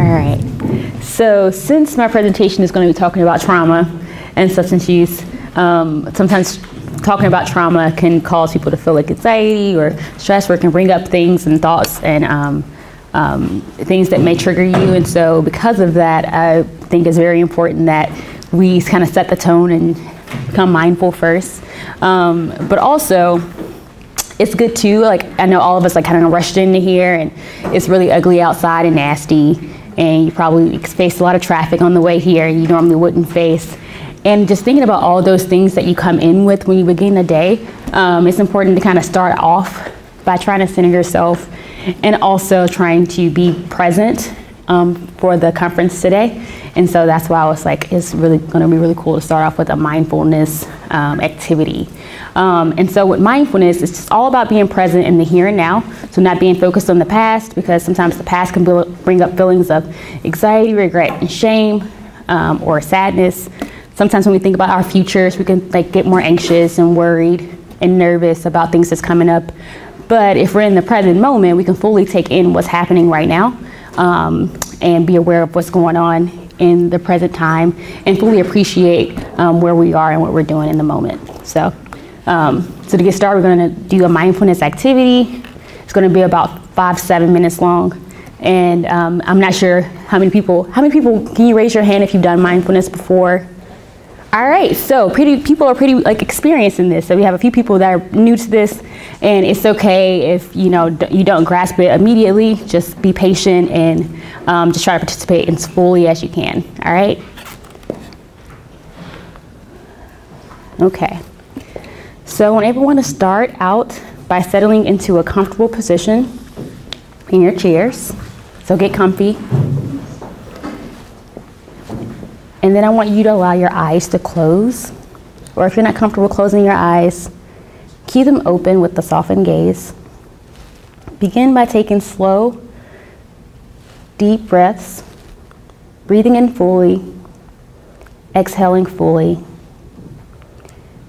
All right. So since my presentation is going to be talking about trauma and substance use, sometimes talking about trauma can cause people to feel like anxiety or stress, or it can bring up things and thoughts and things that may trigger you. And so because of that, I think it's very important that we kind of set the tone and become mindful first. But also, it's good too, like I know all of us like kind of rushed into here and it's really ugly outside and nasty, and you probably faced a lot of traffic on the way here you normally wouldn't face. And just thinking about all those things that you come in with when you begin the day, it's important to kind of start off by trying to center yourself and also trying to be present for the conference today. And so that's why I was like, it's really going to be really cool to start off with a mindfulness activity. And so with mindfulness, it's just all about being present in the here and now. So not being focused on the past, because sometimes the past can bring up feelings of anxiety, regret, and shame, or sadness. Sometimes when we think about our futures, we can like get more anxious and worried and nervous about things that's coming up. But if we're in the present moment, we can fully take in what's happening right now, and be aware of what's going on in the present time and fully appreciate where we are and what we're doing in the moment. So to get started, we're going to do a mindfulness activity. It's going to be about 5-7 minutes long. And I'm not sure how many people, can you raise your hand if you've done mindfulness before? All right, so people are pretty like experienced in this. So we have a few people that are new to this, and it's okay if you don't grasp it immediately. Just be patient and just try to participate as fully as you can. All right. Okay. So I want everyone to start out by settling into a comfortable position in your chairs. So get comfy. And then I want you to allow your eyes to close, or if you're not comfortable closing your eyes, keep them open with a softened gaze. Begin by taking slow, deep breaths, breathing in fully, exhaling fully,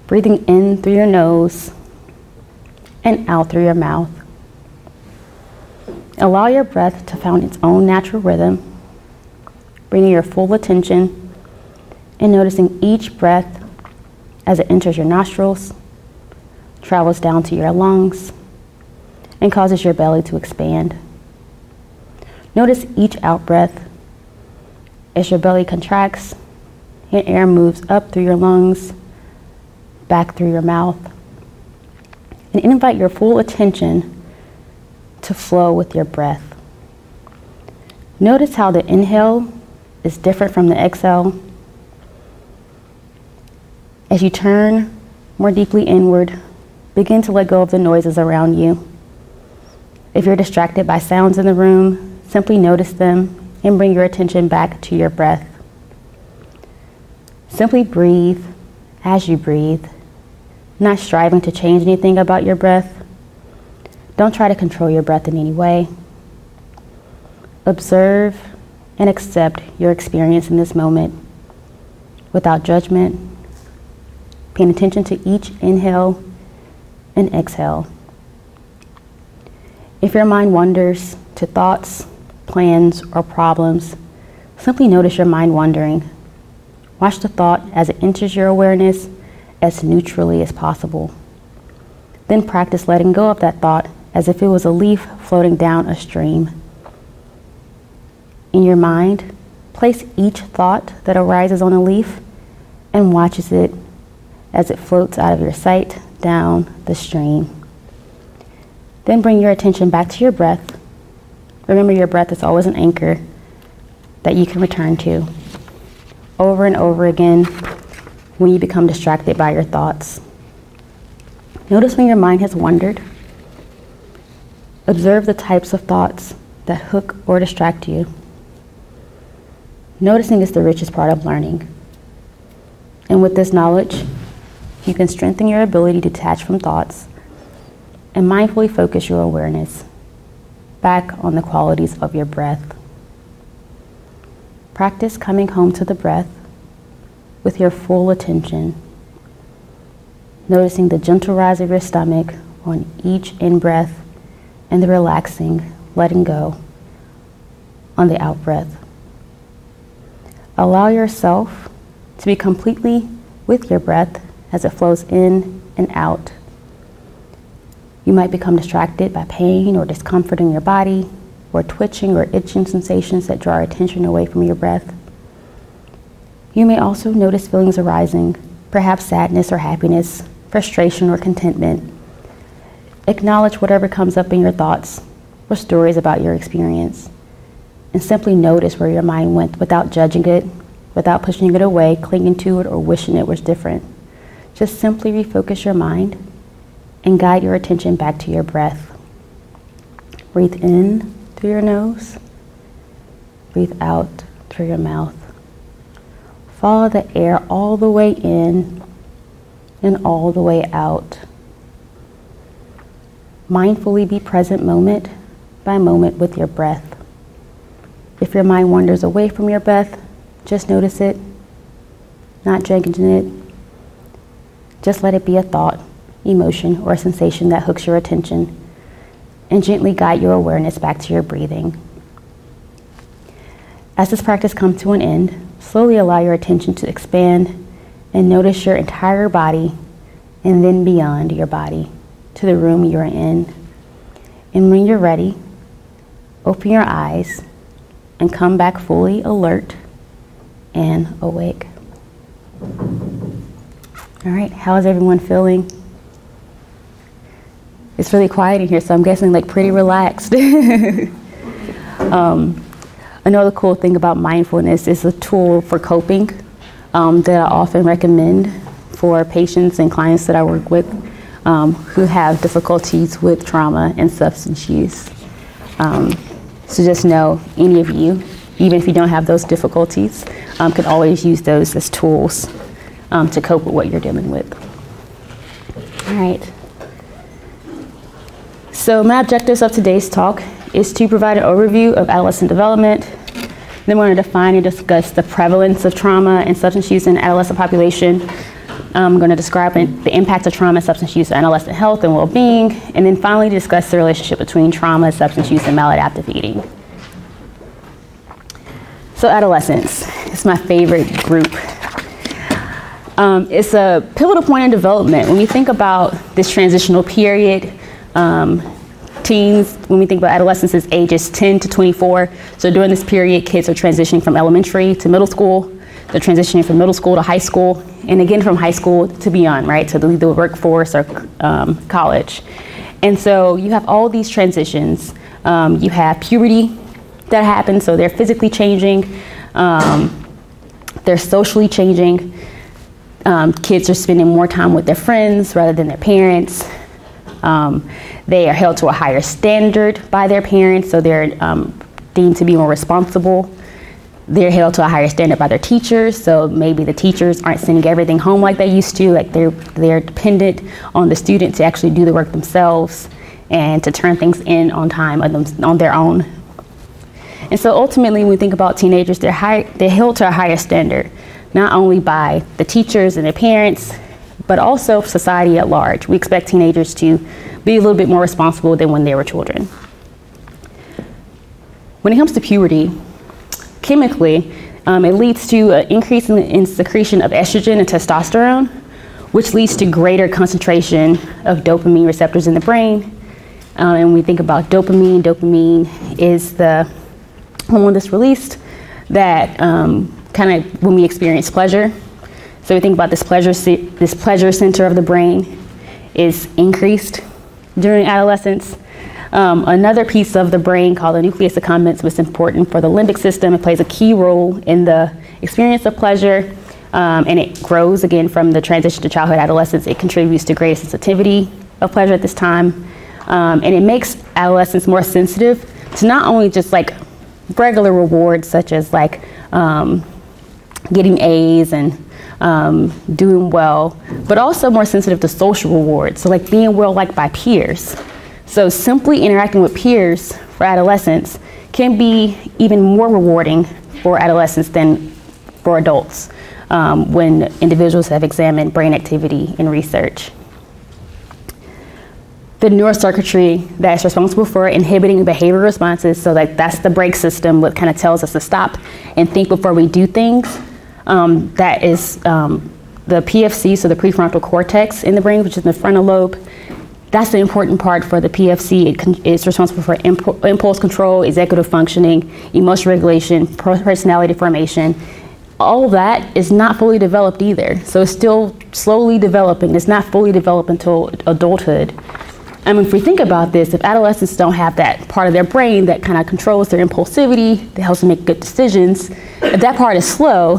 breathing in through your nose and out through your mouth. Allow your breath to find its own natural rhythm, bringing your full attention and noticing each breath as it enters your nostrils, travels down to your lungs, and causes your belly to expand. Notice each out-breath as your belly contracts and air moves up through your lungs, back through your mouth, and invite your full attention to flow with your breath. Notice how the inhale is different from the exhale. As you turn more deeply inward, begin to let go of the noises around you. If you're distracted by sounds in the room, simply notice them and bring your attention back to your breath. Simply breathe as you breathe, not striving to change anything about your breath. Don't try to control your breath in any way. Observe and accept your experience in this moment without judgment, paying attention to each inhale and exhale. If your mind wanders to thoughts, plans, or problems, simply notice your mind wandering. Watch the thought as it enters your awareness as neutrally as possible. Then practice letting go of that thought as if it was a leaf floating down a stream. In your mind, place each thought that arises on a leaf and watches it as it floats out of your sight down the stream. Then bring your attention back to your breath. Remember, your breath is always an anchor that you can return to over and over again when you become distracted by your thoughts. Notice when your mind has wandered. Observe the types of thoughts that hook or distract you. Noticing is the richest part of learning. And with this knowledge, you can strengthen your ability to detach from thoughts and mindfully focus your awareness back on the qualities of your breath. Practice coming home to the breath with your full attention, noticing the gentle rise of your stomach on each in-breath and the relaxing, letting go on the out-breath. Allow yourself to be completely with your breath as it flows in and out. You might become distracted by pain or discomfort in your body, or twitching or itching sensations that draw our attention away from your breath. You may also notice feelings arising, perhaps sadness or happiness, frustration or contentment. Acknowledge whatever comes up in your thoughts or stories about your experience, and simply notice where your mind went without judging it, without pushing it away, clinging to it, or wishing it was different. Just simply refocus your mind and guide your attention back to your breath. Breathe in through your nose, breathe out through your mouth. Follow the air all the way in and all the way out. Mindfully be present moment by moment with your breath. If your mind wanders away from your breath, just notice it, not judging it. Just let it be a thought, emotion, or a sensation that hooks your attention, and gently guide your awareness back to your breathing. As this practice comes to an end, slowly allow your attention to expand and notice your entire body, and then beyond your body to the room you're in. And when you're ready, open your eyes and come back fully alert and awake. All right, how is everyone feeling? It's really quiet in here, so I'm guessing like pretty relaxed. Another cool thing about mindfulness is a tool for coping that I often recommend for patients and clients that I work with who have difficulties with trauma and substance use. So just know, any of you, even if you don't have those difficulties, can always use those as tools to cope with what you're dealing with. All right. So my objectives of today's talk is to provide an overview of adolescent development. Then we're going to define and discuss the prevalence of trauma and substance use in the adolescent population. I'm going to describe the impact of trauma and substance use on adolescent health and well-being, and then finally discuss the relationship between trauma, substance use, and maladaptive eating. So adolescents, it's my favorite group. It's a pivotal point in development. When we think about this transitional period, teens, when we think about adolescents, is ages 10 to 24. So during this period, kids are transitioning from elementary to middle school. They're transitioning from middle school to high school, and again from high school to beyond, right, to the workforce or college. And so you have all these transitions. You have puberty that happens, so they're physically changing, they're socially changing. Kids are spending more time with their friends rather than their parents. They are held to a higher standard by their parents, so they're deemed to be more responsible. They're held to a higher standard by their teachers, so maybe the teachers aren't sending everything home like they used to, like they're dependent on the student to actually do the work themselves and to turn things in on time on their own. And so ultimately, when we think about teenagers, they're held to a higher standard, not only by the teachers and their parents, but also society at large. We expect teenagers to be a little bit more responsible than when they were children. When it comes to puberty, chemically, it leads to an increase in secretion of estrogen and testosterone, which leads to greater concentration of dopamine receptors in the brain. And when we think about dopamine is the hormone that's released that kind of when we experience pleasure. So we think about this pleasure center of the brain is increased during adolescence. Another piece of the brain called the nucleus accumbens was important for the limbic system. It plays a key role in the experience of pleasure, and it grows again from the transition to childhood adolescence. It contributes to greater sensitivity of pleasure at this time, and it makes adolescents more sensitive to not only just like regular rewards such as like getting A's and doing well, but also more sensitive to social rewards. So like being well liked by peers. So simply interacting with peers for adolescents can be even more rewarding for adolescents than for adults when individuals have examined brain activity in research. the neurocircuitry that's responsible for inhibiting behavior responses. So that's the brake system, what kind of tells us to stop and think before we do things. That is the PFC, so the prefrontal cortex in the brain, which is the frontal lobe. That's the important part for the PFC. It's responsible for impulse control, executive functioning, emotion regulation, personality formation. All of that is not fully developed either. So it's still slowly developing. It's not fully developed until adulthood. I mean, if we think about this, if adolescents don't have that part of their brain that kind of controls their impulsivity, that helps them make good decisions, if that part is slow,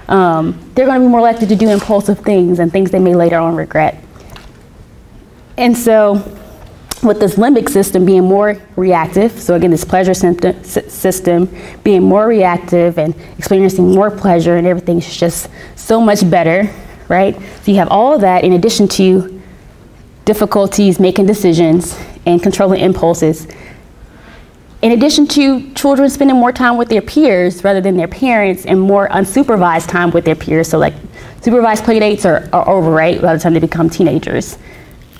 they're going to be more likely to do impulsive things and things they may later on regret. And so with this limbic system being more reactive, so again, this pleasure system being more reactive and experiencing more pleasure and everything's just so much better, right? So you have all of that in addition to difficulties making decisions and controlling impulses. In addition to children spending more time with their peers rather than their parents and more unsupervised time with their peers. So like supervised play dates are over, right, by the time they become teenagers.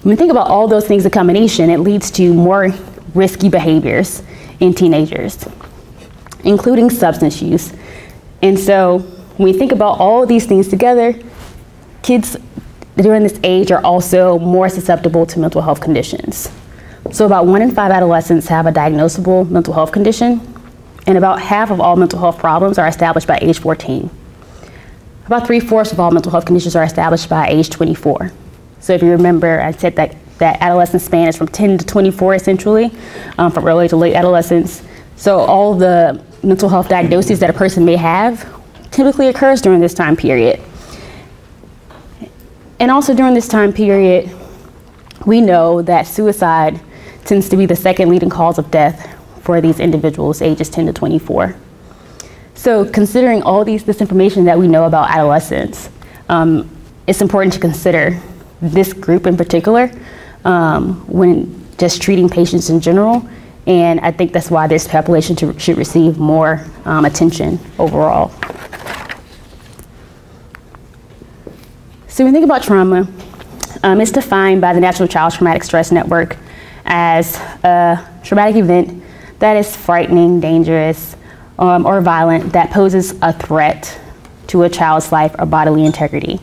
When we think about all those things in combination, it leads to more risky behaviors in teenagers, including substance use. And so when we think about all of these things together, kids during this age are also more susceptible to mental health conditions. So about 1 in 5 adolescents have a diagnosable mental health condition, and about half of all mental health problems are established by age 14. About 3/4 of all mental health conditions are established by age 24. So if you remember, I said that adolescent span is from 10 to 24 essentially, from early to late adolescence. So all the mental health diagnoses that a person may have typically occurs during this time period. And also during this time period, we know that suicide tends to be the second leading cause of death for these individuals ages 10 to 24. So considering all this information that we know about adolescents, it's important to consider this group in particular when just treating patients in general. And I think that's why this population should receive more attention overall. So when we think about trauma, it's defined by the National Child Traumatic Stress Network as a traumatic event that is frightening, dangerous, or violent that poses a threat to a child's life or bodily integrity.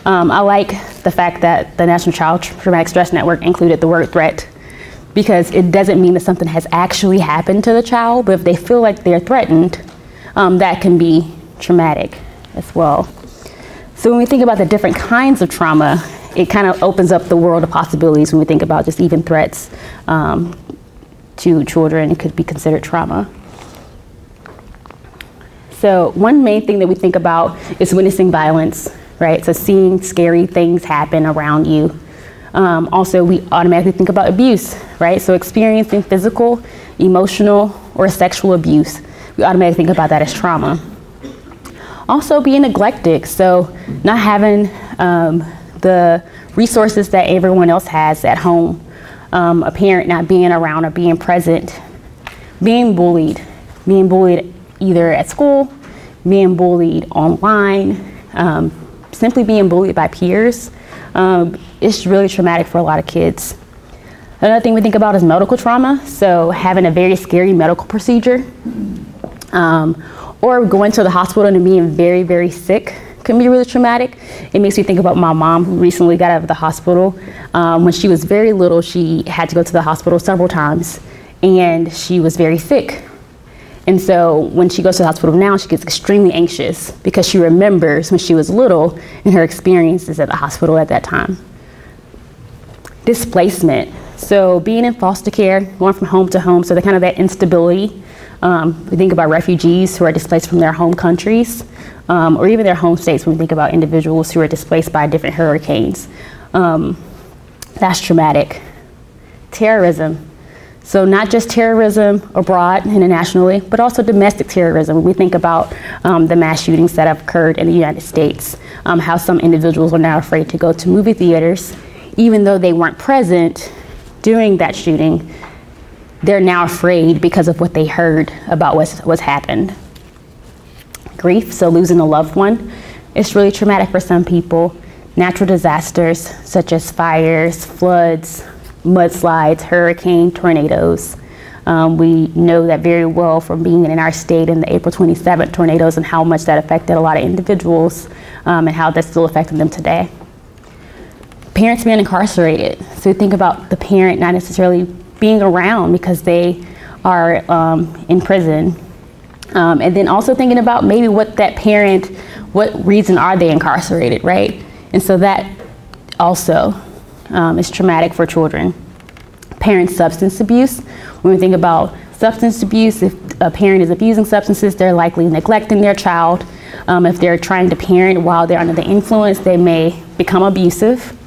I like the fact that the National Child Traumatic Stress Network included the word threat, because it doesn't mean that something has actually happened to the child, but if they feel like they're threatened, that can be traumatic as well. So when we think about the different kinds of trauma, it kind of opens up the world of possibilities when we think about just even threats to children. It could be considered trauma. So one main thing that we think about is witnessing violence, right? So seeing scary things happen around you. Also, we automatically think about abuse, right? So experiencing physical, emotional, or sexual abuse. We automatically think about that as trauma. Also being neglected, so not having the resources that everyone else has at home, a parent not being around or being present, being bullied either at school, being bullied online, simply being bullied by peers. It's really traumatic for a lot of kids. Another thing we think about is medical trauma, so having a very scary medical procedure, or going to the hospital and being very, very sick can be really traumatic. It makes me think about my mom, who recently got out of the hospital. When she was very little, she had to go to the hospital several times, and she was very sick. And so when she goes to the hospital now, she gets extremely anxious because she remembers when she was little and her experiences at the hospital at that time. Displacement. So being in foster care, going from home to home, so the kind of that instability. We think about refugees who are displaced from their home countries, or even their home states when we think about individuals who are displaced by different hurricanes. That's traumatic. Terrorism. So not just terrorism abroad, internationally, but also domestic terrorism. When we think about the mass shootings that have occurred in the United States, how some individuals are now afraid to go to movie theaters, even though they weren't present during that shooting. They're now afraid because of what they heard about what's happened. Grief, so losing a loved one, it's really traumatic for some people. Natural disasters such as fires, floods, mudslides, hurricane, tornadoes. We know that very well from being in our state in the April 27th tornadoes and how much that affected a lot of individuals and how that's still affecting them today. Parents being incarcerated. So we think about the parent not necessarily being around because they are in prison. And then also thinking about maybe what reason are they incarcerated, right? And so that also is traumatic for children. Parent substance abuse. When we think about substance abuse, if a parent is abusing substances, they're likely neglecting their child. If they're trying to parent while they're under the influence, they may become abusive.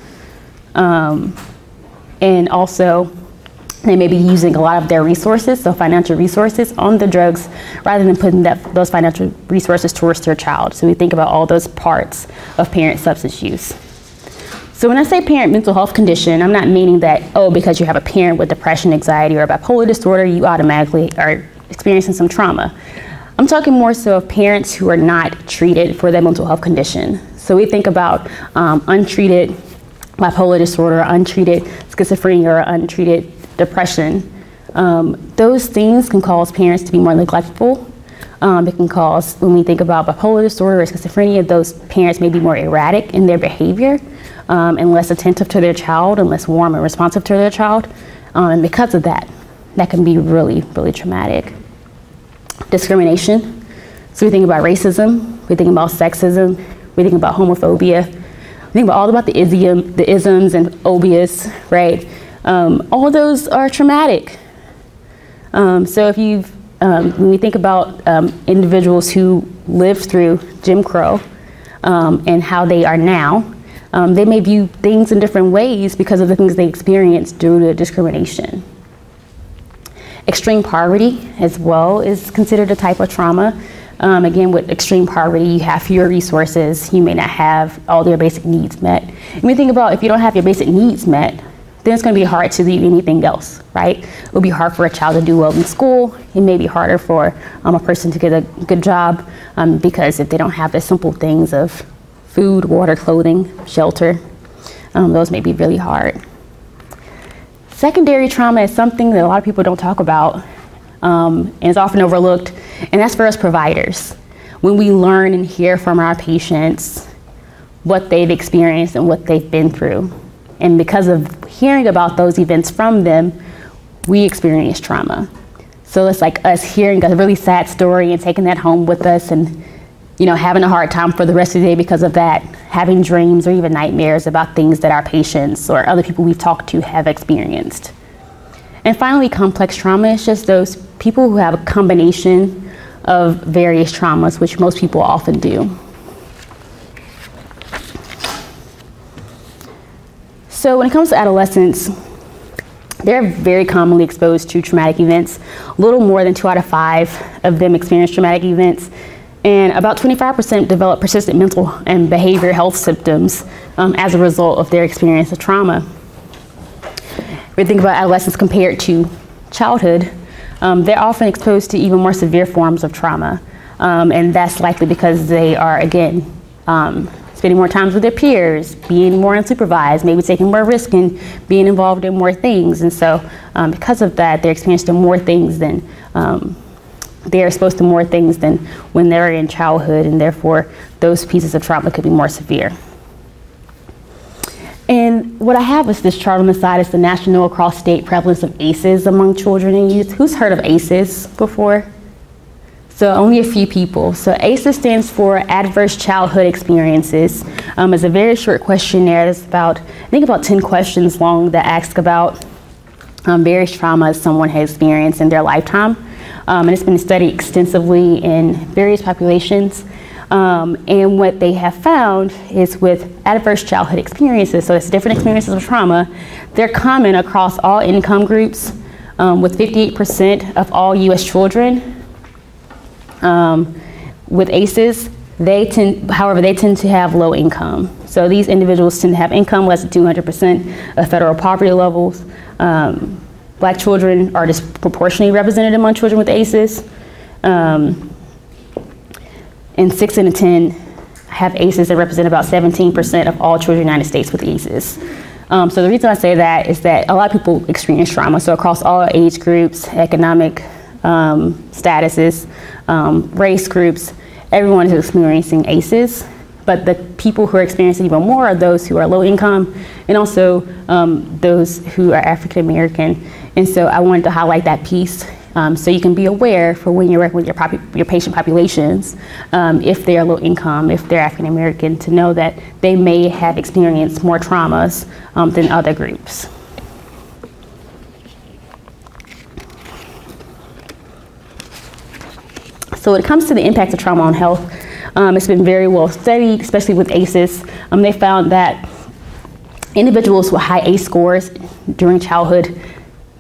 And also, they may be using a lot of their resources, so financial resources, on the drugs rather than putting those financial resources towards their child. So we think about all those parts of parent substance use. So when I say parent mental health condition, I'm not meaning that, oh, because you have a parent with depression, anxiety, or bipolar disorder, you automatically are experiencing some trauma. I'm talking more so of parents who are not treated for their mental health condition. So we think about untreated bipolar disorder, untreated schizophrenia, or untreated depression. Those things can cause parents to be more neglectful. It can cause, when we think about bipolar disorder or schizophrenia, those parents may be more erratic in their behavior and less attentive to their child and less warm and responsive to their child. And because of that, that can be really, really traumatic. Discrimination. So we think about racism, we think about sexism, we think about homophobia, we think all about the isms and phobias, right? All of those are traumatic. So if when we think about individuals who lived through Jim Crow and how they are now, they may view things in different ways because of the things they experienced due to discrimination. Extreme poverty as well is considered a type of trauma. Again, with extreme poverty, you have fewer resources, you may not have all your basic needs met. And we think about if you don't have your basic needs met, then it's going to be hard to do anything else, right? It will be hard for a child to do well in school. It may be harder for a person to get a good job because if they don't have the simple things of food, water, clothing, shelter, those may be really hard. Secondary trauma is something that a lot of people don't talk about and is often overlooked, and that's for us providers. When we learn and hear from our patients what they've experienced and what they've been through. And because of hearing about those events from them, we experience trauma. So it's like us hearing a really sad story and taking that home with us and, you know, having a hard time for the rest of the day because of that, having dreams or even nightmares about things that our patients or other people we've talked to have experienced. And finally, complex trauma is just those people who have a combination of various traumas, which most people often do. So when it comes to adolescents, they're very commonly exposed to traumatic events. A little more than 2 out of 5 of them experience traumatic events. And about 25% develop persistent mental and behavioral health symptoms as a result of their experience of trauma. We think about adolescents compared to childhood, they're often exposed to even more severe forms of trauma. And that's likely because they are, again, spending more time with their peers, being more unsupervised, maybe taking more risk and being involved in more things. And so because of that, they're experiencing more things than, they're exposed to more things than when they're in childhood, and therefore those pieces of trauma could be more severe. And what I have is this chart on the side is the national across state prevalence of ACEs among children and youth. Who's heard of ACEs before? So only a few people. So ACEs stands for Adverse Childhood Experiences. It's a very short questionnaire that's about, I think about 10 questions long that asks about various traumas someone has experienced in their lifetime. And it's been studied extensively in various populations. And what they have found is with adverse childhood experiences, so it's different experiences of trauma, they're common across all income groups, with 58% of all U.S. children. With ACEs, however, they tend to have low income. So these individuals tend to have income less than 200% of federal poverty levels. Black children are disproportionately represented among children with ACEs. And 6 in 10 have ACEs that represent about 17% of all children in the United States with ACEs. So the reason I say that is that a lot of people experience trauma. So across all age groups, economic statuses, race groups, everyone is experiencing ACEs. But the people who are experiencing even more are those who are low income and also those who are African American. And so I wanted to highlight that piece so you can be aware for when you're working with your patient populations, if they are low income, if they're African American, to know that they may have experienced more traumas than other groups. So when it comes to the impact of trauma on health, it's been very well studied, especially with ACEs. They found that individuals with high ACE scores during childhood,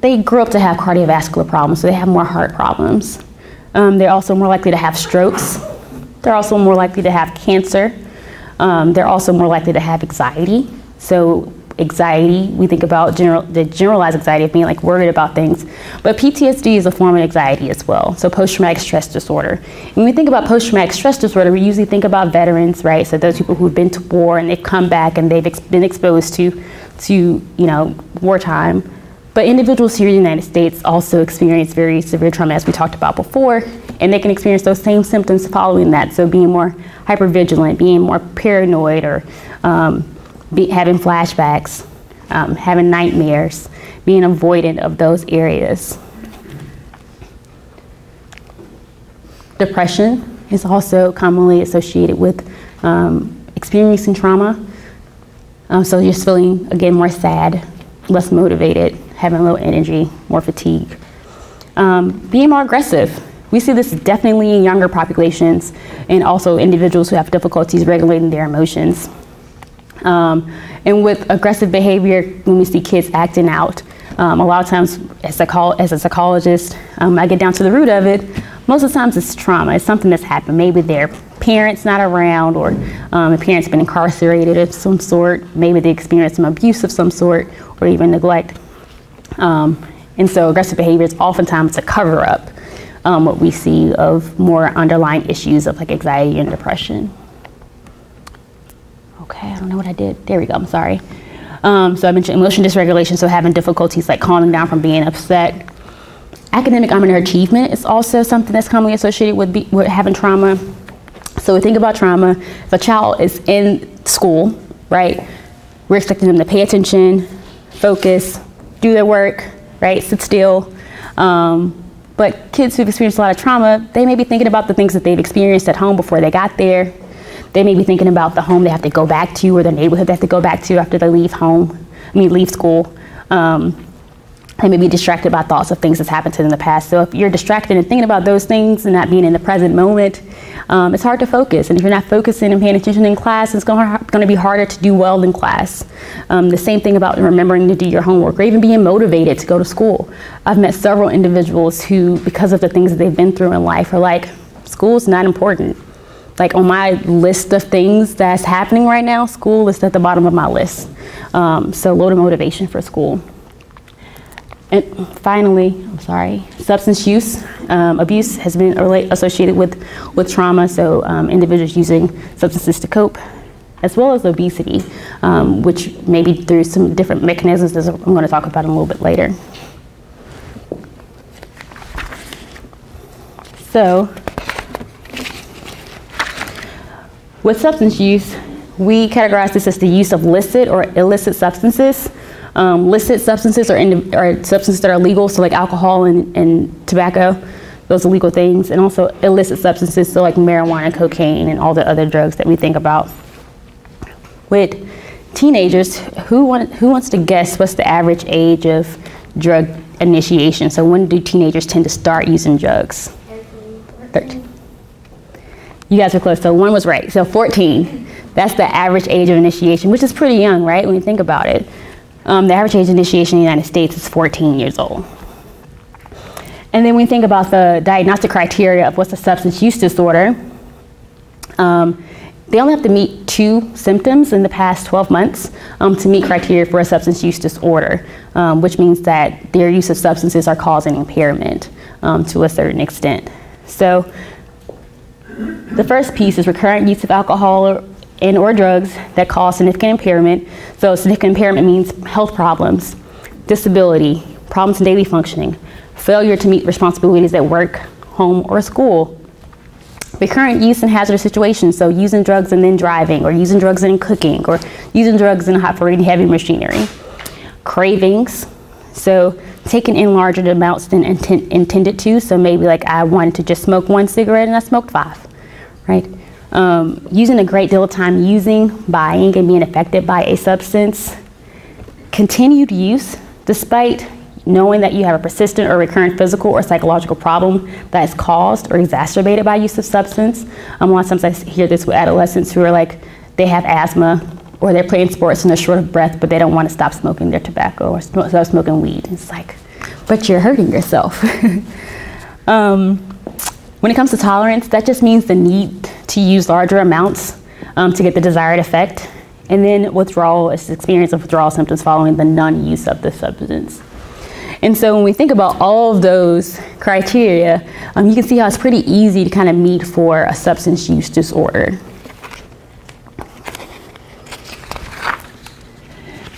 they grew up to have cardiovascular problems, so they have more heart problems. They're also more likely to have strokes. They're also more likely to have cancer. They're also more likely to have anxiety. So anxiety, we think about the generalized anxiety of being like worried about things, but PTSD is a form of anxiety as well. So post-traumatic stress disorder. When we think about post-traumatic stress disorder, we usually think about veterans, right? So those people who've been to war and they've come back and they've been exposed to wartime. But individuals here in the United States also experience very severe trauma, as we talked about before, and they can experience those same symptoms following that. So being more hypervigilant, being more paranoid, or having flashbacks, having nightmares, being avoidant of those areas. Depression is also commonly associated with experiencing trauma. So just feeling, again, more sad, less motivated, having low energy, more fatigue. Being more aggressive. We see this definitely in younger populations and also individuals who have difficulties regulating their emotions. And with aggressive behavior, when we see kids acting out, a lot of times as a psychologist, I get down to the root of it. Most of the times it's trauma. It's something that's happened. Maybe their parents not around, or the parents been incarcerated of some sort. Maybe they experienced some abuse of some sort, or even neglect. And so aggressive behavior is oftentimes a cover up what we see of more underlying issues of like anxiety and depression. Okay, I don't know what I did. There we go, I'm sorry. So I mentioned emotion dysregulation, so having difficulties like calming down from being upset. Academic underachievement is also something that's commonly associated with having trauma. So we think about trauma. If a child is in school, right, we're expecting them to pay attention, focus, do their work, right, sit still. But kids who've experienced a lot of trauma, they may be thinking about the things that they've experienced at home before they got there. They may be thinking about the home they have to go back to, or the neighborhood they have to go back to after they leave school. They may be distracted by thoughts of things that's happened to them in the past. So if you're distracted and thinking about those things and not being in the present moment, it's hard to focus. And if you're not focusing and paying attention in class, it's going to be harder to do well in class. The same thing about remembering to do your homework, or even being motivated to go to school. I've met several individuals who, because of the things that they've been through in life, are like, school's not important. Like on my list of things that's happening right now, school is at the bottom of my list. So low to motivation for school. And finally, substance use. Abuse has been associated with trauma, so individuals using substances to cope, as well as obesity, which may be through some different mechanisms that I'm going to talk about a little bit later. So, with substance use, we categorize this as the use of licit or illicit substances. Licit substances are substances that are legal, so like alcohol and tobacco, those are legal things, and also illicit substances, so like marijuana, cocaine, and all the other drugs that we think about. With teenagers, who wants to guess what's the average age of drug initiation? So when do teenagers tend to start using drugs? 13. You guys are close, so one was right. So 14, that's the average age of initiation, which is pretty young, right, when you think about it. The average age of initiation in the United States is 14 years old. And then when we think about the diagnostic criteria of what's a substance use disorder, they only have to meet 2 symptoms in the past 12 months to meet criteria for a substance use disorder, which means that their use of substances are causing impairment to a certain extent. So the first piece is recurrent use of alcohol and or drugs that cause significant impairment. So significant impairment means health problems, disability, problems in daily functioning, failure to meet responsibilities at work, home, or school. Recurrent use in hazardous situations, so using drugs and then driving, or using drugs and then cooking, or using drugs and operating heavy machinery. Cravings, so taking in larger amounts than intended to, so maybe like I wanted to just smoke 1 cigarette and I smoked 5, right? Using a great deal of time using, buying, and being affected by a substance. Continued use, despite knowing that you have a persistent or recurrent physical or psychological problem that is caused or exacerbated by use of substance. A lot of times I hear this with adolescents who are like, they have asthma or they're playing sports and they're short of breath, but they don't want to stop smoking their tobacco or stop smoking weed. It's like, but you're hurting yourself. When it comes to tolerance, that just means the need to use larger amounts to get the desired effect. And then withdrawal is the experience of withdrawal symptoms following the non-use of the substance. And so when we think about all of those criteria, you can see how it's pretty easy to kind of meet for a substance use disorder.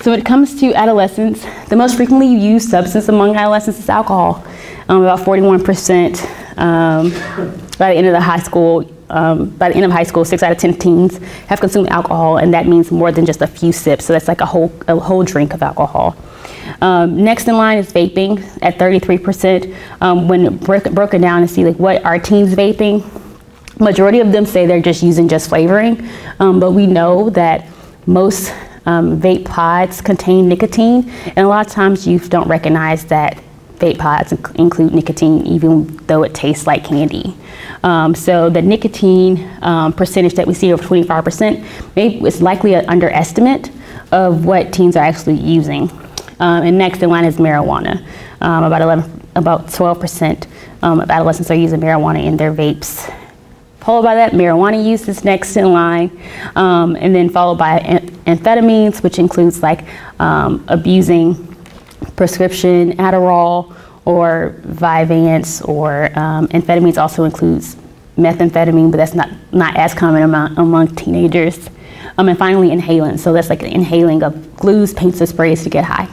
So when it comes to adolescents, the most frequently used substance among adolescents is alcohol. About 41% by the end of high school, 6 out of 10 teens have consumed alcohol, and that means more than just a few sips. So that's like a whole drink of alcohol. Next in line is vaping at 33%. When broken down and see like what are teens vaping, majority of them say they're just using flavoring, but we know that most vape pods contain nicotine, and a lot of times youth don't recognize that vape pods include nicotine even though it tastes like candy. So the nicotine percentage that we see of 25% is likely an underestimate of what teens are actually using. And next in line is marijuana. About 12% of adolescents are using marijuana in their vapes. Followed by that, marijuana use is next in line, and then followed by amphetamines, which includes like abusing prescription Adderall or Vyvanse, or amphetamines also includes methamphetamine, but that's not as common among teenagers. And finally, inhalants. So that's like inhaling of glues, paints, or sprays to get high.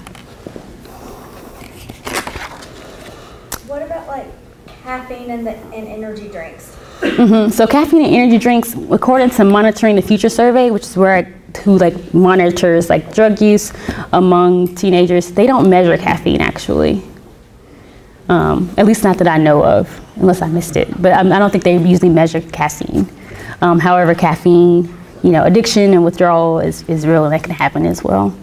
What about like caffeine and energy drinks? So caffeine and energy drinks, according to Monitoring the Future survey, which is who monitors like drug use among teenagers, they don't measure caffeine actually. At least not that I know of, unless I missed it. But I don't think they usually measure caffeine. However, caffeine, addiction and withdrawal is real, and that can happen as well.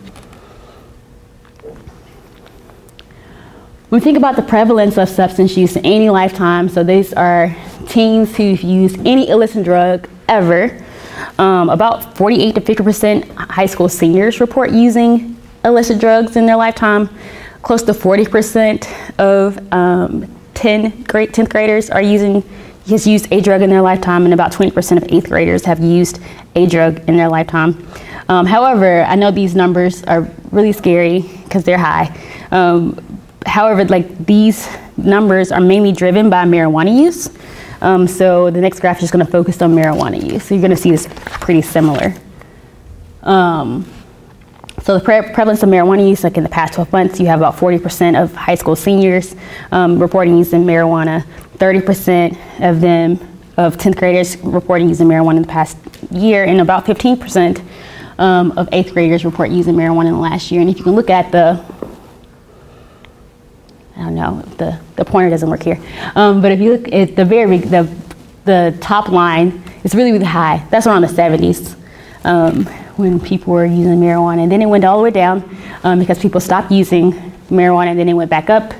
When we think about the prevalence of substance use in any lifetime, so these are teens who've used any illicit drug ever. About 48 to 50% high school seniors report using illicit drugs in their lifetime. Close to 40% of 10th graders has used a drug in their lifetime, and about 20% of 8th graders have used a drug in their lifetime. However, I know these numbers are really scary because they're high. However, these numbers are mainly driven by marijuana use. So the next graph is just going to focus on marijuana use. So you're going to see this pretty similar. So the prevalence of marijuana use, like in the past 12 months, you have about 40% of high school seniors reporting using marijuana, 30% of them, of 10th graders reporting using marijuana in the past year, and about 15% of 8th graders report using marijuana in the last year. And if you can look at the pointer doesn't work here. But if you look at the top line, it's really, really high. That's around the 70s when people were using marijuana. And then it went all the way down because people stopped using marijuana, and then it went back up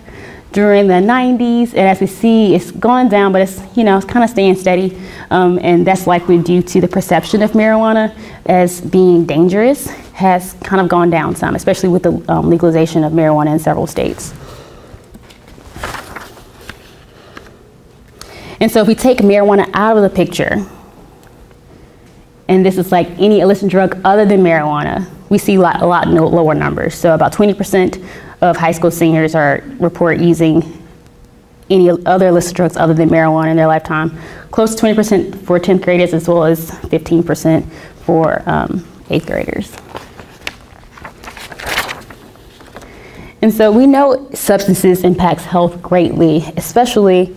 during the 90s. And as we see, it's gone down, but it's kind of staying steady. And that's likely due to the perception of marijuana as being dangerous has kind of gone down some, especially with the legalization of marijuana in several states. And so if we take marijuana out of the picture, and this is like any illicit drug other than marijuana, we see a lot lower numbers. So about 20% of high school seniors report using any other illicit drugs other than marijuana in their lifetime. Close to 20% for 10th graders, as well as 15% for 8th graders. And so we know substances impacts health greatly, especially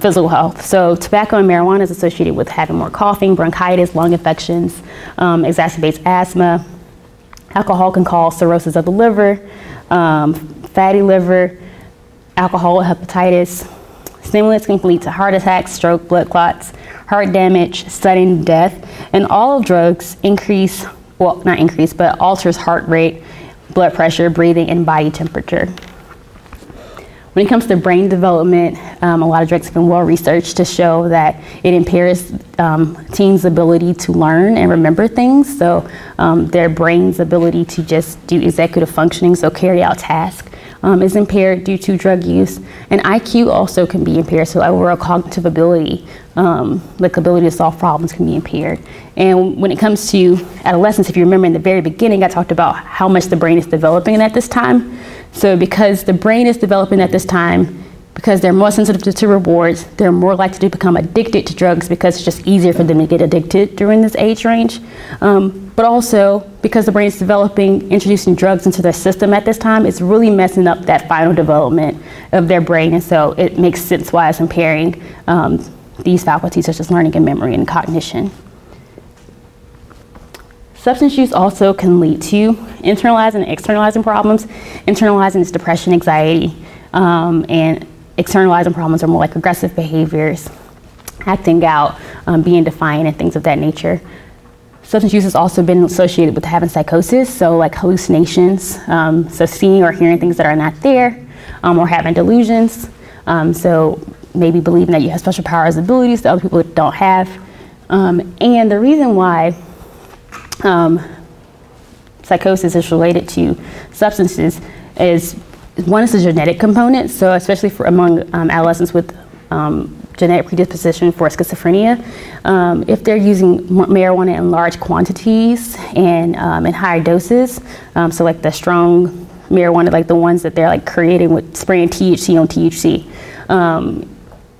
physical health. So tobacco and marijuana is associated with having more coughing, bronchitis, lung infections, exacerbates asthma. Alcohol can cause cirrhosis of the liver, fatty liver, alcohol hepatitis. Stimulants can lead to heart attacks, stroke, blood clots, heart damage, sudden death, and all drugs increase, well, not increase, but alters heart rate, blood pressure, breathing, and body temperature. When it comes to brain development, a lot of drugs have been well researched to show that it impairs teens' ability to learn and remember things. So their brain's ability to just do executive functioning, so carry out tasks, is impaired due to drug use. And IQ also can be impaired, so overall cognitive ability, like ability to solve problems, can be impaired. And when it comes to adolescence, if you remember in the very beginning, I talked about how much the brain is developing at this time. So because the brain is developing at this time, because they're more sensitive to rewards, they're more likely to become addicted to drugs because it's just easier for them to get addicted during this age range. But also because the brain is developing, introducing drugs into their system at this time, it's really messing up that final development of their brain. And so it makes sense why it's impairing these faculties such as learning and memory and cognition. Substance use also can lead to internalizing and externalizing problems. Internalizing is depression, anxiety, and externalizing problems are more like aggressive behaviors, acting out, being defiant, and things of that nature. Substance use has also been associated with having psychosis, so like hallucinations, so seeing or hearing things that are not there, or having delusions, so maybe believing that you have special powers and abilities that other people don't have. And the reason why psychosis is related to substances is, one is the genetic component, so especially for among adolescents with genetic predisposition for schizophrenia, if they're using marijuana in large quantities and in higher doses, so like the strong marijuana, like the ones that they're like creating with spraying THC on THC,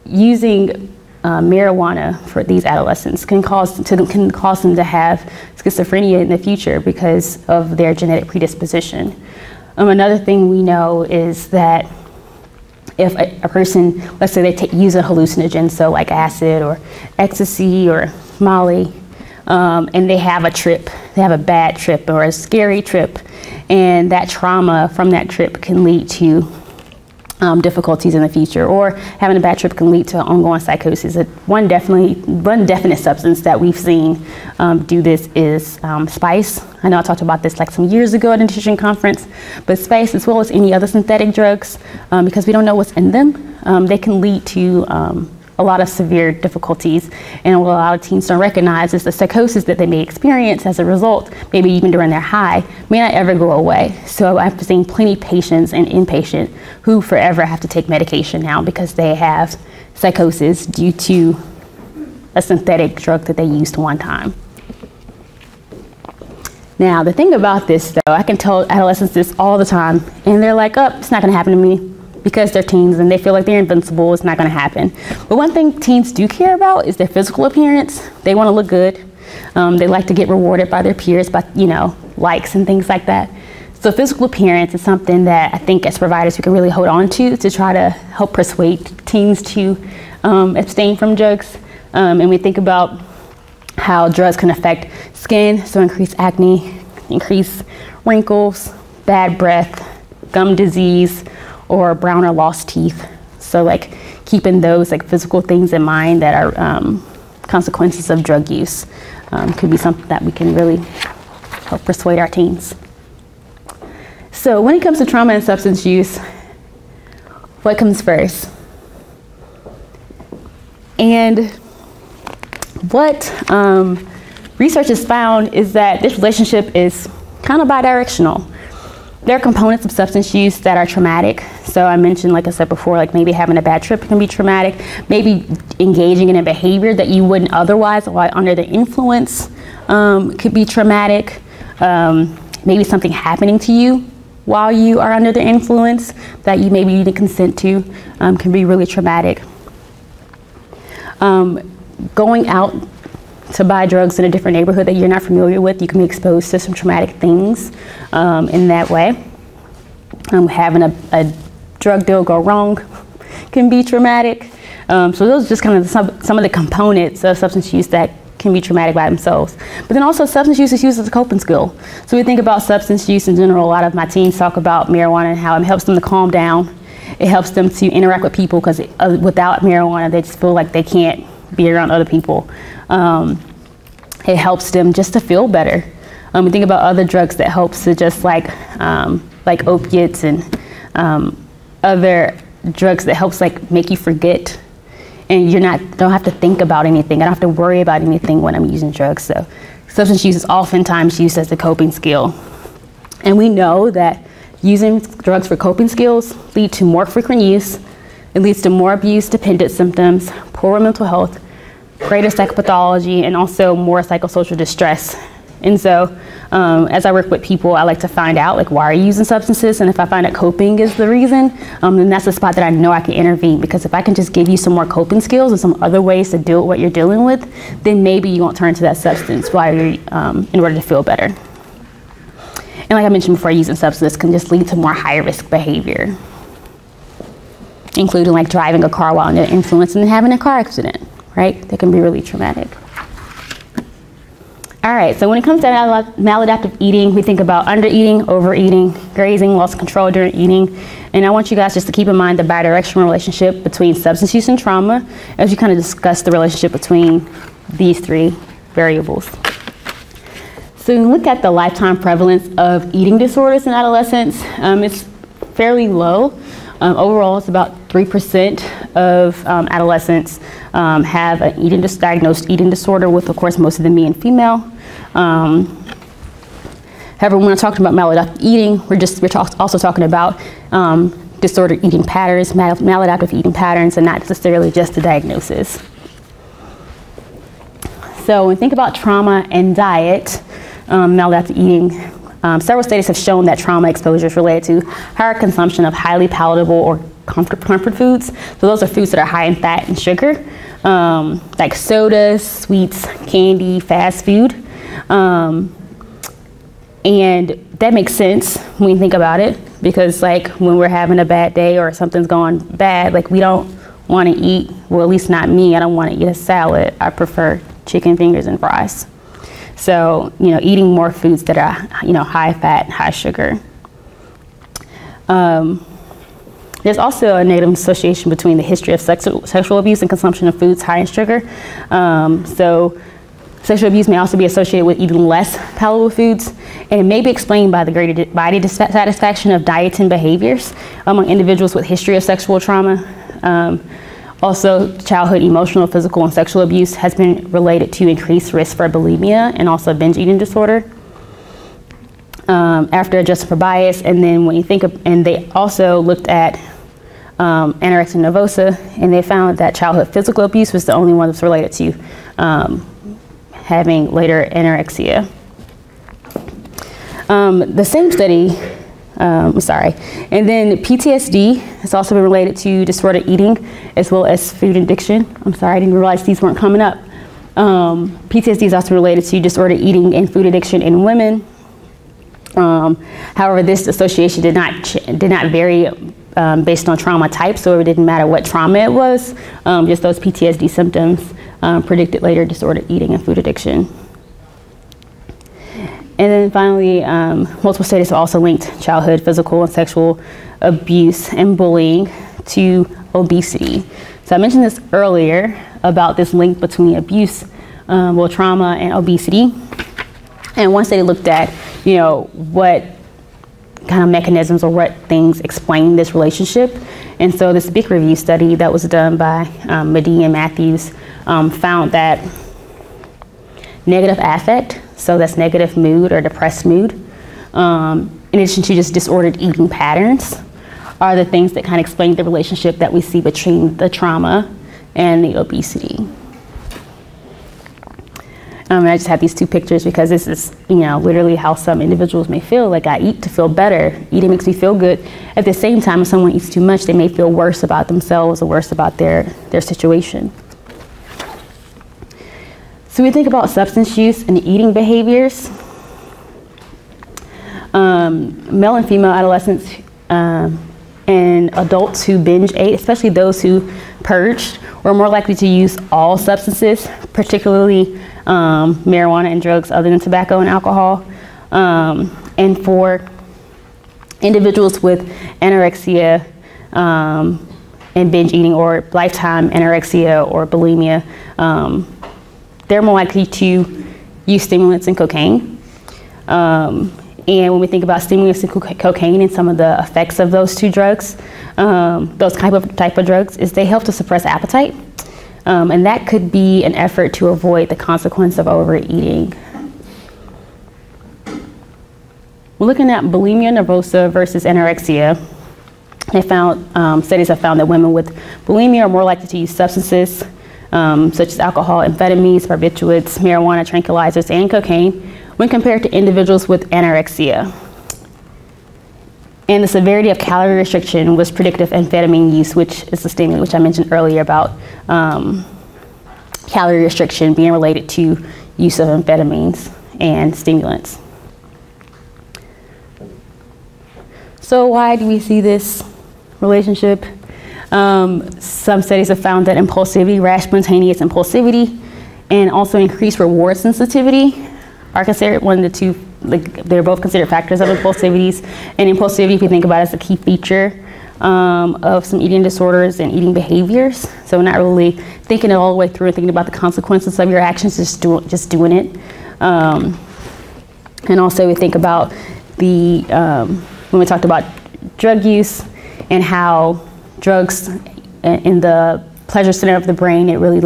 using marijuana for these adolescents can cause them to have schizophrenia in the future because of their genetic predisposition. Another thing we know is that if a person, let's say they use a hallucinogen, so like acid or ecstasy or Molly, and they have a trip, they have a bad trip or a scary trip, and that trauma from that trip can lead to difficulties in the future, or having a bad trip can lead to ongoing psychosis. One definite substance that we've seen do this is spice. I know I talked about this like some years ago at a nutrition conference, but spice, as well as any other synthetic drugs, because we don't know what's in them, they can lead to a lot of severe difficulties, and what a lot of teens don't recognize is the psychosis that they may experience as a result, maybe even during their high, may not ever go away. So I've seen plenty patients and inpatient who forever have to take medication now because they have psychosis due to a synthetic drug that they used one time. Now, the thing about this, though, I can tell adolescents this all the time, and they're like, oh, it's not going to happen to me, because they're teens and they feel like they're invincible. It's not going to happen. But one thing teens do care about is their physical appearance. They want to look good. They like to get rewarded by their peers, by, you know, likes and things like that. So physical appearance is something that I think as providers we can really hold on to try to help persuade teens to abstain from drugs. And we think about how drugs can affect skin, so increase acne, increase wrinkles, bad breath, gum disease, or brown or lost teeth. So like keeping those like physical things in mind that are consequences of drug use could be something that we can really help persuade our teens. So when it comes to trauma and substance use, what comes first? And what research has found is that this relationship is kind of bidirectional. There are components of substance use that are traumatic. So I mentioned, like I said before, like maybe having a bad trip can be traumatic. Maybe engaging in a behavior that you wouldn't otherwise while under the influence could be traumatic. Maybe something happening to you while you are under the influence that you maybe need to consent to can be really traumatic. Going out to buy drugs in a different neighborhood that you're not familiar with. You can be exposed to some traumatic things in that way. Having a drug deal go wrong can be traumatic. So those are just kind of some of the components of substance use that can be traumatic by themselves. But then also substance use is used as a coping skill. So we think about substance use in general. A lot of my teens talk about marijuana and how it helps them to calm down. It helps them to interact with people because without marijuana, they just feel like they can't be around other people. It helps them just to feel better. We think about other drugs that helps to just like opiates and other drugs that helps like make you forget, and don't have to think about anything. I don't have to worry about anything when I'm using drugs. So substance use is oftentimes used as a coping skill. And we know that using drugs for coping skills lead to more frequent use. It leads to more abuse-dependent symptoms, poorer mental health, greater psychopathology, and also more psychosocial distress. And so as I work with people, I like to find out, like, why are you using substances? And if I find that coping is the reason, then that's the spot that I know I can intervene. Because if I can just give you some more coping skills and some other ways to deal with what you're dealing with, then maybe you won't turn to that substance while you're, in order to feel better. And like I mentioned before, using substances can just lead to more high-risk behavior, including like driving a car while under influence and having a car accident, right? That can be really traumatic. All right, so when it comes to maladaptive eating, we think about undereating, overeating, grazing, loss of control during eating. And I want you guys just to keep in mind the bidirectional relationship between substance use and trauma as you kind of discuss the relationship between these three variables. So when we look at the lifetime prevalence of eating disorders in adolescents, it's fairly low. Overall, it's about 3% of adolescents have an diagnosed eating disorder, with, of course, most of them being female. However, when we're talking about maladaptive eating, we're also talking about disordered eating patterns, maladaptive eating patterns, and not necessarily just the diagnosis. So when we think about trauma and diet, maladaptive eating, several studies have shown that trauma exposure is related to higher consumption of highly palatable or comfort foods. So those are foods that are high in fat and sugar, like sodas, sweets, candy, fast food. And that makes sense when you think about it, because like when we're having a bad day or something's going bad, like we don't want to eat, well, at least not me, I don't want to eat a salad. I prefer chicken fingers and fries. So, eating more foods that are, high fat, high sugar. There's also a negative association between the history of sexual abuse and consumption of foods high in sugar. So sexual abuse may also be associated with eating less palatable foods, and it may be explained by the greater body dissatisfaction of diets and behaviors among individuals with history of sexual trauma. Also, childhood emotional, physical, and sexual abuse has been related to increased risk for bulimia and also binge eating disorder. After adjusting for bias, and then when you think of, and they also looked at anorexia nervosa, and they found that childhood physical abuse was the only one that's related to having later anorexia. The same study, and then PTSD has also been related to disordered eating as well as food addiction. I'm sorry, I didn't realize these weren't coming up. PTSD is also related to disordered eating and food addiction in women. However, this association did not vary based on trauma type, so it didn't matter what trauma it was. Just those PTSD symptoms predicted later disordered eating and food addiction. And then finally, multiple studies have also linked childhood physical and sexual abuse and bullying to obesity. So I mentioned this earlier about this link between abuse, trauma, and obesity. And one study looked at, what kind of mechanisms or what things explain this relationship. And so this big review study that was done by Medee and Matthews found that negative affect, so that's negative mood or depressed mood, in addition to just disordered eating patterns, are the things that kind of explain the relationship that we see between the trauma and the obesity. I just have these two pictures because this is, literally how some individuals may feel. Like, I eat to feel better. Eating makes me feel good. At the same time, if someone eats too much, they may feel worse about themselves or worse about their situation. So we think about substance use and eating behaviors. Male and female adolescents and adults who binge ate, especially those who purged, were more likely to use all substances, particularly marijuana and drugs other than tobacco and alcohol. And for individuals with anorexia and binge eating or lifetime anorexia or bulimia, they're more likely to use stimulants and cocaine. And when we think about stimulants and cocaine and some of the effects of those two drugs, those type of drugs, is they help to suppress appetite. And that could be an effort to avoid the consequence of overeating. We're looking at bulimia nervosa versus anorexia. They found, studies have found that women with bulimia are more likely to use substances such as alcohol, amphetamines, barbiturates, marijuana, tranquilizers, and cocaine when compared to individuals with anorexia. And the severity of calorie restriction was predictive of amphetamine use, which is the statement which I mentioned earlier about calorie restriction being related to use of amphetamines and stimulants. So why do we see this relationship? Some studies have found that impulsivity, rash, spontaneous impulsivity, and also increased reward sensitivity are considered one of the two, they're both considered factors of impulsivities. And impulsivity, if you think about it, is a key feature of some eating disorders and eating behaviors. So not really thinking it all the way through and thinking about the consequences of your actions, just doing it. And also we think about the, when we talked about drug use and how drugs in the pleasure center of the brain, it really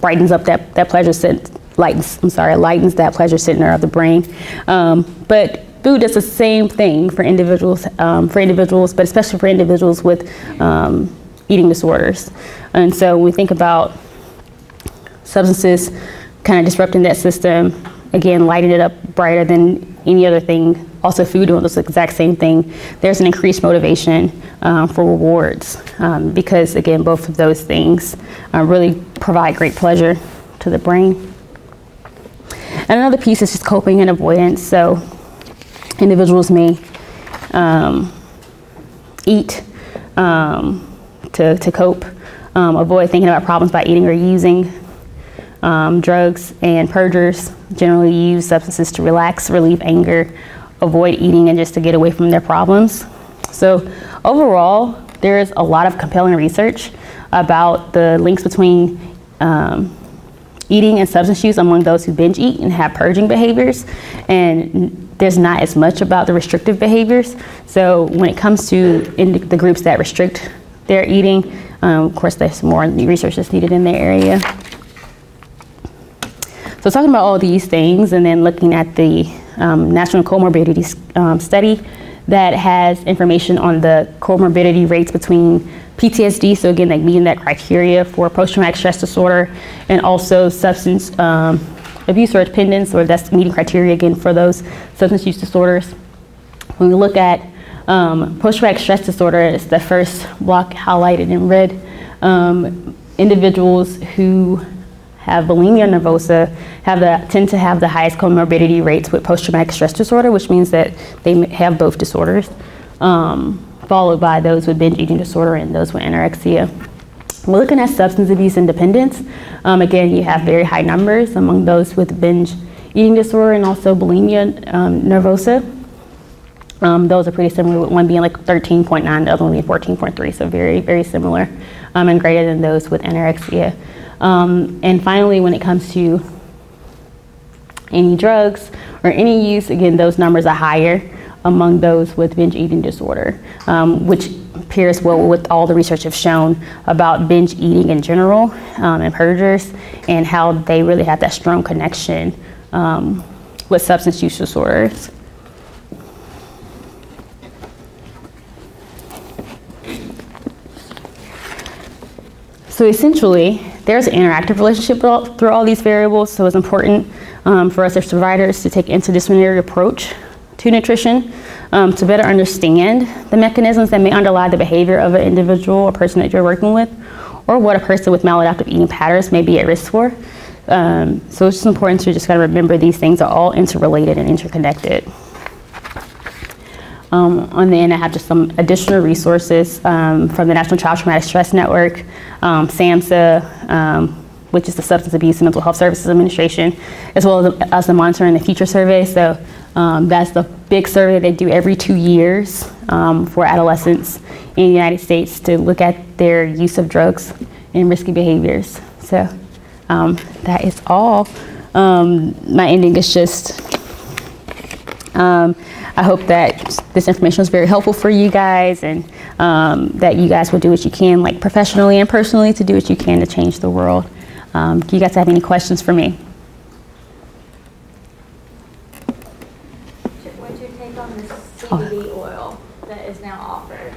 brightens up that pleasure center, lightens that pleasure center of the brain. But food does the same thing for individuals, but especially for individuals with eating disorders. And so when we think about substances kind of disrupting that system, again, lighting it up brighter than any other thing, also food doing the exact same thing, there's an increased motivation for rewards because, again, both of those things really provide great pleasure to the brain. And another piece is just coping and avoidance. So individuals may eat to cope, avoid thinking about problems by eating or using. Drugs and purgers generally use substances to relax, relieve anger, avoid eating, and just to get away from their problems. So overall, there is a lot of compelling research about the links between eating and substance use among those who binge eat and have purging behaviors. And there's not as much about the restrictive behaviors. So when it comes to the groups that restrict their eating, of course, there's more research that's needed in their area. So talking about all these things and then looking at the National Comorbidities study that has information on the comorbidity rates between PTSD, so again, like meeting that criteria for post-traumatic stress disorder, and also substance abuse or dependence, or that's meeting criteria again for those substance use disorders. When we look at post-traumatic stress disorder, it's the first block highlighted in red. Individuals who have bulimia nervosa tend to have the highest comorbidity rates with post-traumatic stress disorder, which means that they have both disorders, followed by those with binge eating disorder and those with anorexia. We're looking at substance abuse and dependence. Again, you have very high numbers among those with binge eating disorder and also bulimia nervosa. Those are pretty similar, with one being like 13.9, the other one being 14.3, so very, very similar, and greater than those with anorexia. And finally, when it comes to any drugs or any use, again, those numbers are higher among those with binge eating disorder, which pairs well with all the research have shown about binge eating in general and purgers, and how they really have that strong connection with substance use disorders. So essentially, there's an interactive relationship through all these variables, so it's important for us as providers to take an interdisciplinary approach to nutrition to better understand the mechanisms that may underlie the behavior of an individual or person that you're working with, or what a person with maladaptive eating patterns may be at risk for. So it's just important to just kind of remember these things are all interrelated and interconnected. On the end, I have just some additional resources from the National Child Traumatic Stress Network, SAMHSA, which is the Substance Abuse and Mental Health Services Administration, as well as the Monitoring the Future survey. So that's the big survey they do every 2 years for adolescents in the United States to look at their use of drugs and risky behaviors. So that is all. My ending is just, I hope that this information was very helpful for you guys, and that you guys will do what you can, like professionally and personally, to do what you can to change the world. Do you guys have any questions for me? What's your take on this CBD oil that is now offered?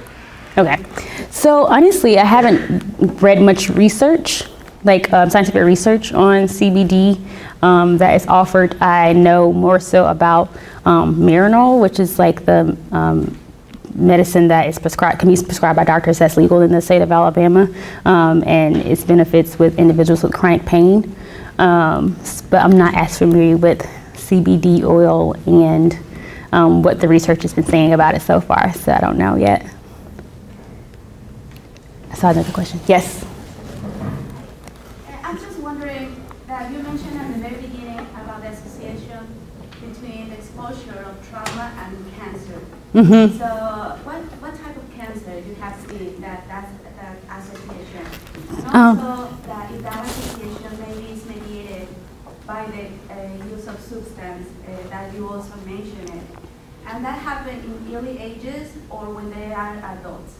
Okay, so honestly, I haven't read much research, like scientific research on CBD that is offered. I know more so about Marinol, which is like the medicine that is prescribed, can be prescribed by doctors, that's legal in the state of Alabama, and its benefits with individuals with chronic pain. But I'm not as familiar with CBD oil and what the research has been saying about it so far, so I don't know yet. I saw another question. Yes? I'm just wondering that you mentioned at the very beginning about the association between the exposure of trauma and cancer. Mm-hmm. So what type of cancer you have seen that association? And also that if that association maybe is mediated by the use of substance that you also mentioned it. And that happen in early ages or when they are adults?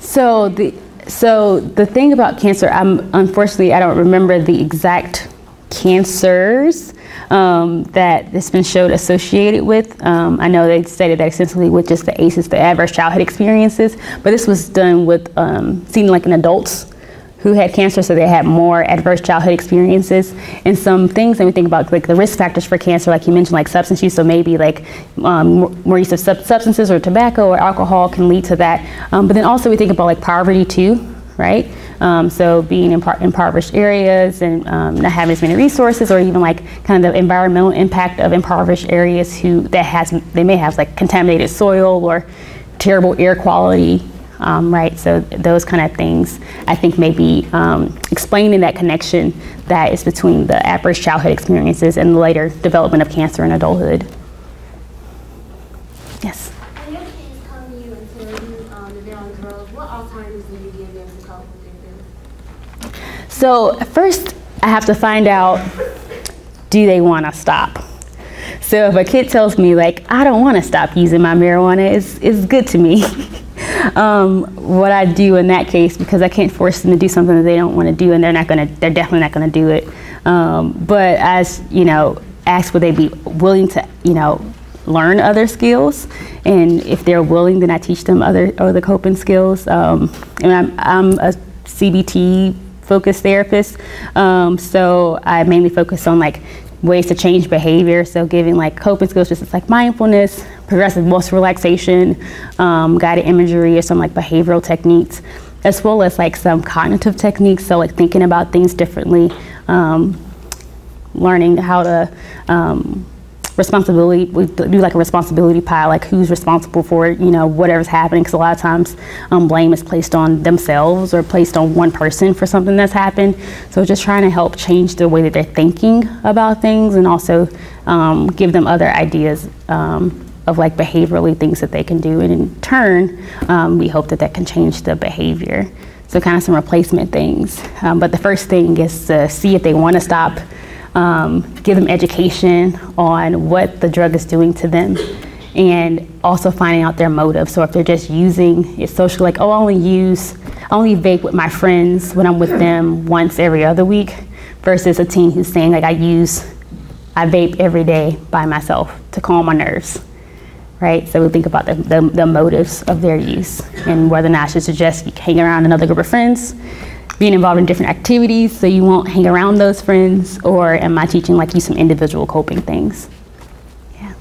So the thing about cancer, unfortunately I don't remember the exact cancers that it's been showed associated with. I know they stated that extensively with just the ACEs, the adverse childhood experiences, but this was done with seen like in adults who had cancer, so they had more adverse childhood experiences. And some things that we think about, like the risk factors for cancer, like you mentioned, like substance use, so maybe like more use of substances or tobacco or alcohol can lead to that. But then also we think about like poverty too, right? So being in impoverished areas and not having as many resources, or even like kind of the environmental impact of impoverished areas they may have like contaminated soil or terrible air quality. Right, so those kind of things, I think maybe explaining that connection that is between the adverse childhood experiences and the later development of cancer in adulthood. Yes? When your kids come to you and tell you that they're on drugs, what alternatives do you give them to cope with them? So first, I have to find out, do they want to stop? So if a kid tells me like, I don't want to stop using my marijuana, it's good to me. What I do in that case, because I can't force them to do something that they don't want to do, and they're definitely not going to do it. But as you know, ask would they be willing to, learn other skills, and if they're willing, then I teach them other coping skills. And I'm a CBT focused therapist, so I mainly focus on like ways to change behavior, so giving like coping skills, just like mindfulness, progressive muscle relaxation, guided imagery, or some like behavioral techniques, as well as like some cognitive techniques, so like thinking about things differently, learning how to responsibility, we do like a responsibility pile, like who's responsible for whatever's happening, because a lot of times blame is placed on themselves or placed on one person for something that's happened. So just trying to help change the way that they're thinking about things, and also give them other ideas of like behaviorally things that they can do, and in turn we hope that can change the behavior. So kind of some replacement things, but the first thing is to see if they want to stop. Give them education on what the drug is doing to them, and also finding out their motive. So if they're just using it socially, like, oh, I only vape with my friends when I'm with them once every other week, versus a teen who's saying like, I vape every day by myself to calm my nerves, right? So we think about the motives of their use, and whether or not I should suggest hanging around another group of friends, being involved in different activities so you won't hang around those friends, or am I teaching like you some individual coping things? Yeah.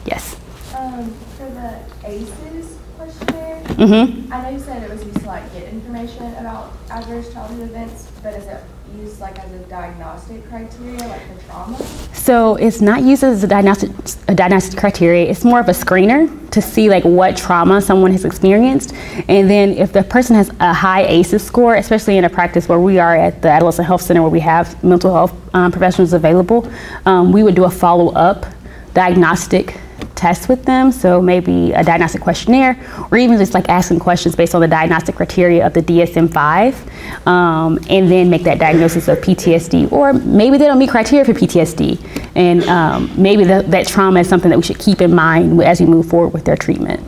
Yes? For the ACEs questionnaire, I know you said it was used to like get information about adverse childhood events, but is it used like as a diagnostic criteria, like for trauma? So it's not used as a diagnostic criteria. It's more of a screener to see like what trauma someone has experienced. And then if the person has a high ACEs score, especially in a practice where we are at the Adolescent Health Center where we have mental health professionals available, we would do a follow-up diagnostic test with them. So maybe a diagnostic questionnaire, or even just like asking questions based on the diagnostic criteria of the DSM-5, and then make that diagnosis of PTSD. Or maybe they don't meet criteria for PTSD, and maybe that trauma is something that we should keep in mind as we move forward with their treatment.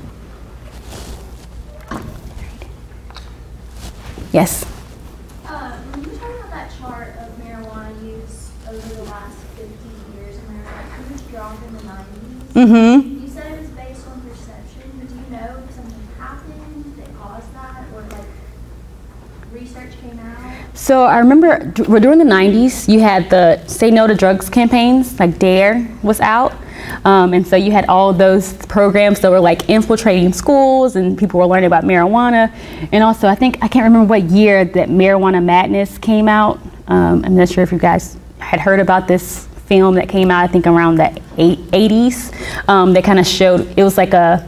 Yes? When you were talking about that chart of marijuana use over the last 50 years, and there was like a huge drop in the 90s. Mm-hmm. You said it was based on perception, but do you know if something happened that caused that, or like research came out? So I remember during the 90s, you had the Say No to Drugs campaigns, like DARE was out. And so you had all those programs that were like infiltrating schools, and people were learning about marijuana. And also, I can't remember what year that Marijuana Madness came out. I'm not sure if you guys had heard about this film that came out, I think around the 80s. That kind of showed, it was like a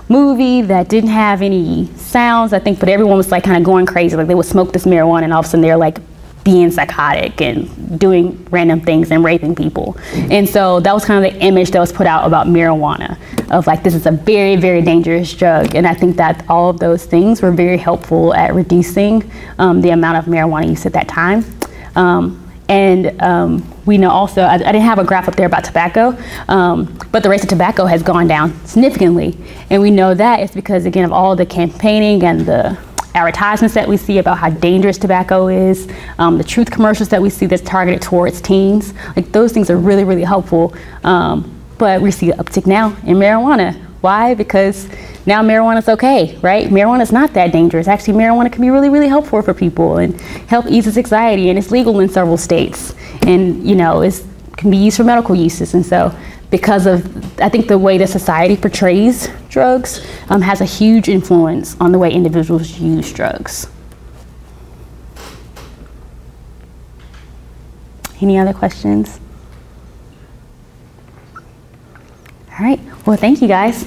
movie that didn't have any sounds, I think, but everyone was like kind of going crazy. Like they would smoke this marijuana and all of a sudden they're like being psychotic and doing random things and raping people. And so that was kind of the image that was put out about marijuana, of like, this is a very, very dangerous drug. And I think that all of those things were very helpful at reducing the amount of marijuana use at that time. We know also, I didn't have a graph up there about tobacco, but the rate of tobacco has gone down significantly. And we know that it's because, again, of all the campaigning and the advertisements that we see about how dangerous tobacco is, the truth commercials that we see that's targeted towards teens. Like, those things are really, really helpful. But we see an uptick now in marijuana. Why? Because now marijuana is okay, right? Marijuana is not that dangerous. Actually, marijuana can be really, really helpful for people and help ease anxiety, and it's legal in several states. And, you know, it can be used for medical uses. And so because of, I think the way that society portrays drugs has a huge influence on the way individuals use drugs. Any other questions? All right, well, thank you guys.